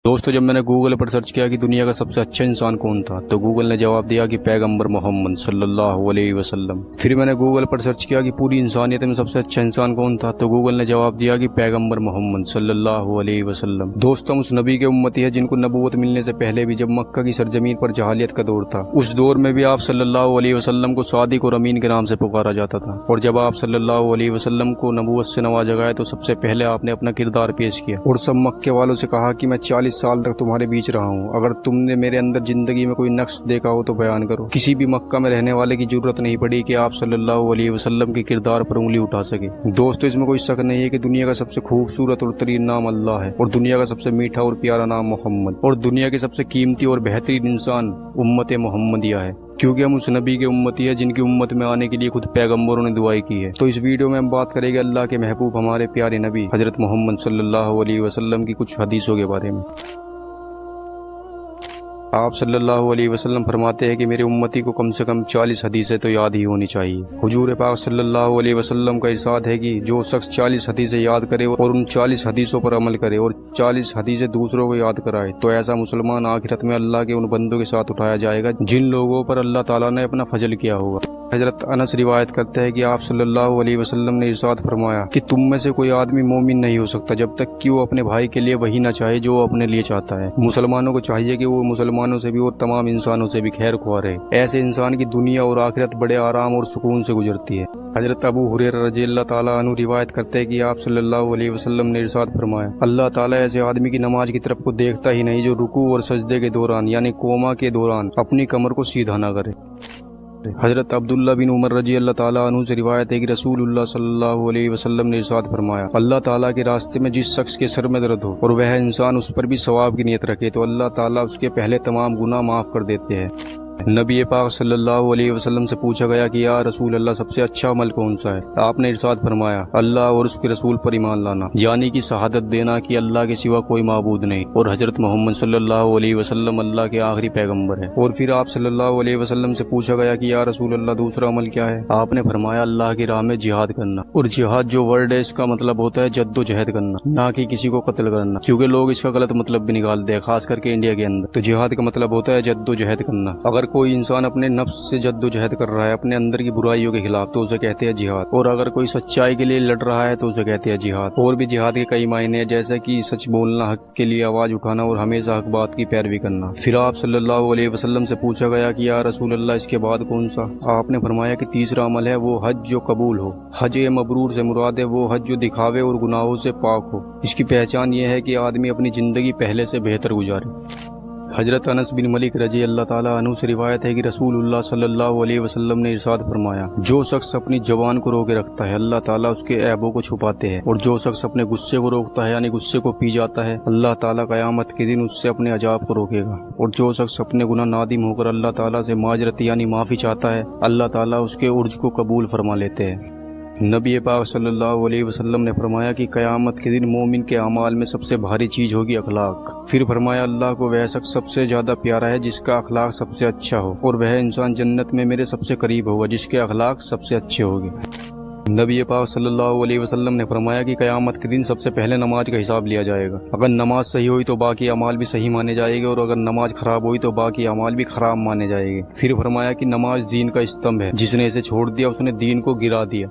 दोस्तों, जब मैंने गूगल पर सर्च किया कि दुनिया का सबसे अच्छा इंसान कौन था, तो गूगल ने जवाब दिया कि पैगंबर मोहम्मद सल्लल्लाहु अलैहि वसल्लम। फिर मैंने गूगल पर सर्च किया कि पूरी इंसानियत में सबसे अच्छा इंसान कौन था, तो गूगल ने जवाब दिया कि पैगंबर मोहम्मद सल्लल्लाहु अलैहि वसल्लम। दोस्तों, उस नबी के उम्मती है जिनको नबूवत मिलने से पहले भी जब मक्का की सरजमीन पर जहालियत का दौर था, उस दौर में भी आप सल्लल्लाहु अलैहि वसल्लम को सादिक और अमीन के नाम से पुकारा जाता था। और जब आप सल्लल्लाहु अलैहि वसल्लम को नबूवत से नवाजा गया तो सबसे पहले आपने अपना किरदार पेश किया और सब मक्के वालों से कहा कि मैं 40 साल तक तुम्हारे बीच रहा हूँ, अगर तुमने मेरे अंदर जिंदगी में कोई नक्श देखा हो तो बयान करो। किसी भी मक्का में रहने वाले की जरूरत नहीं पड़ी कि आप सल्लल्लाहु अलैहि वसल्लम के किरदार पर उंगली उठा सके। दोस्तों, इसमें कोई शक नहीं है कि दुनिया का सबसे खूबसूरत और तरीन नाम अल्लाह है, और दुनिया का सबसे मीठा और प्यारा नाम मोहम्मद, और दुनिया की सबसे कीमती और बेहतरीन इंसान उम्मत मोहम्मदिया है, क्योंकि हम उस नबी के उम्मती है जिनकी उम्मत में आने के लिए खुद पैगंबरों ने दुआई की है। तो इस वीडियो में हम बात करेंगे अल्लाह के महबूब हमारे प्यारे नबी हजरत मोहम्मद सल्लल्लाहु अलैहि वसल्लम की कुछ हदीसों के बारे में। आप सल्लल्लाहु अलैहि वसल्लम फरमाते हैं कि मेरे उम्मती को कम से कम 40 हदीसें तो याद ही होनी चाहिए। हुजूर पाक सल्लल्लाहु अलैहि वसल्लम का इरशाद है कि जो शख्स 40 हदीसें याद करे और उन 40 हदीसों पर अमल करे और 40 हदीसें दूसरों को याद कराए, तो ऐसा मुसलमान आखिरत में अल्लाह के उन बंदों के साथ उठाया जाएगा जिन लोगों पर अल्लाह ताला ने अपना फजल किया होगा। हजरत अनस रिवायत करते हैं कि आप सल्लल्लाहु अलैहि वसल्लम ने इरशाद फरमाया कि तुम में से कोई आदमी मोमिन नहीं हो सकता जब तक कि वो अपने भाई के लिए वही ना चाहे जो वो अपने लिए चाहता है। मुसलमानों को चाहिए कि वो मुसलमानों से भी और तमाम इंसानों से भी खैर ख्वाह रहे। ऐसे इंसान की दुनिया और आखिरत बड़े आराम और सुकून से गुजरती है। हजरत अबू हुरैरा रज़ियल्लाहु ताला अन्हु रिवायत करते हैं कि आप सल्लल्लाहु अलैहि वसल्लम ने इरशाद फरमाया, अल्लाह ताला ऐसे आदमी की नमाज की तरफ को देखता ही नहीं जो रुकू और सजदे के दौरान यानी कोमा के दौरान अपनी कमर को सीधा ना करे। हजरत अब्दुल्ला बिन उमर रज़ियल्लाहु ताला अन्हु से रिवायत है कि रसूलुल्लाह सल्लल्लाहु अलैहि वसल्लम ने इरशाद फरमाया, अल्लाह ताला के रास्ते में जिस शख्स के सर में दर्द हो और वह इंसान उस पर भी सवाब की नियत रखे, तो अल्लाह ताला उसके पहले तमाम गुनाह माफ कर देते हैं। नबी पाक सल्लल्लाहु अलैहि वसल्लम से पूछा गया कि या रसूल अल्लाह, सबसे अच्छा अमल कौन सा है? आपने इरशाद फरमाया, अल्लाह और उसके रसूल पर ईमान लाना, यानी कि शहादत देना कि अल्लाह के सिवा कोई माबूद नहीं और हजरत मोहम्मद सल्लल्लाहु अलैहि वसल्लम अल्लाह के आखिरी पैगंबर है। और फिर आप सल्लल्लाहु अलैहि वसल्लम से पूछा गया कि या रसूल अल्लाह, दूसरा अमल क्या है? आपने फरमाया, अल्लाह की राह में जिहाद करना। और जिहाद जो वर्ड है इसका मतलब होता है जद्दोजहद करना, ना कि किसी को कत्ल करना, क्योंकि लोग इसका गलत मतलब भी निकालते हैं, खास करके इंडिया के अंदर। तो जिहाद का मतलब होता है जद्दोजहद करना। अगर कोई इंसान अपने नफ्स से जद्दोजहद कर रहा है अपने अंदर की बुराइयों के खिलाफ, तो उसे कहते हैं जिहाद। और अगर कोई सच्चाई के लिए लड़ रहा है तो उसे कहते हैं जिहाद। और भी जिहाद के कई मायने हैं, जैसे कि सच बोलना, हक के लिए आवाज उठाना और हमेशा हक बात की पैरवी करना। फिर आप सल्लल्लाहु अलैहि वसल्लम से पूछा गया कि या रसूल अल्लाह, इसके बाद कौन सा? आपने फरमाया कि तीसरा अमल है वो हज जो कबूल हो। हज मबरूर से मुराद है वो हज जो दिखावे और गुनाहों से पाक हो। इसकी पहचान ये है कि आदमी अपनी जिंदगी पहले से बेहतर गुजारे। हजरत अनस बिन मलिक रज़ियल्लाहु ताला अन्हु से रिवायत है कि रसूलुल्लाह सल्लल्लाहु अलैहि वसल्लम ने इरशाद फरमाया, जो शख्स अपनी जबान को रोके रखता है अल्लाह ताला उसके ऐबों को छुपाते हैं, और जो शख्स अपने गुस्से को रोकता है यानी गुस्से को पी जाता है, अल्लाह ताला क़यामत के दिन उससे अपने अजाब को रोकेगा। और जो शख्स अपने गुनाह नादिम होकर अल्लाह ताला से माजरत यानी माफ़ी चाहता है, अल्लाह ताला उसके उर्ज को कबूल फरमा लेते हैं। नबी पाक सल्लल्लाहु अलैहि वसल्लम ने फरमाया कि क़यामत के दिन मोमिन के अमाल में सबसे भारी चीज होगी अखलाक। फिर फरमाया, अल्लाह को वह शख्स सबसे ज्यादा प्यारा है जिसका अखलाक सबसे अच्छा हो, और वह इंसान जन्नत में मेरे सबसे करीब होगा जिसके अखलाक सबसे अच्छे होंगे। नबी पाक सल्लल्लाहु अलैहि वसल्लम ने फरमाया कि क़यामत के दिन सबसे पहले नमाज का हिसाब लिया जाएगा। अगर नमाज सही हुई तो बाकी अमाल भी सही माने जाएंगे, और अगर नमाज खराब हुई तो बाकी अमाल भी खराब माने जाएंगे। फिर फरमाया कि नमाज दीन का स्तंभ है, जिसने इसे छोड़ दिया उसने दीन को गिरा दिया।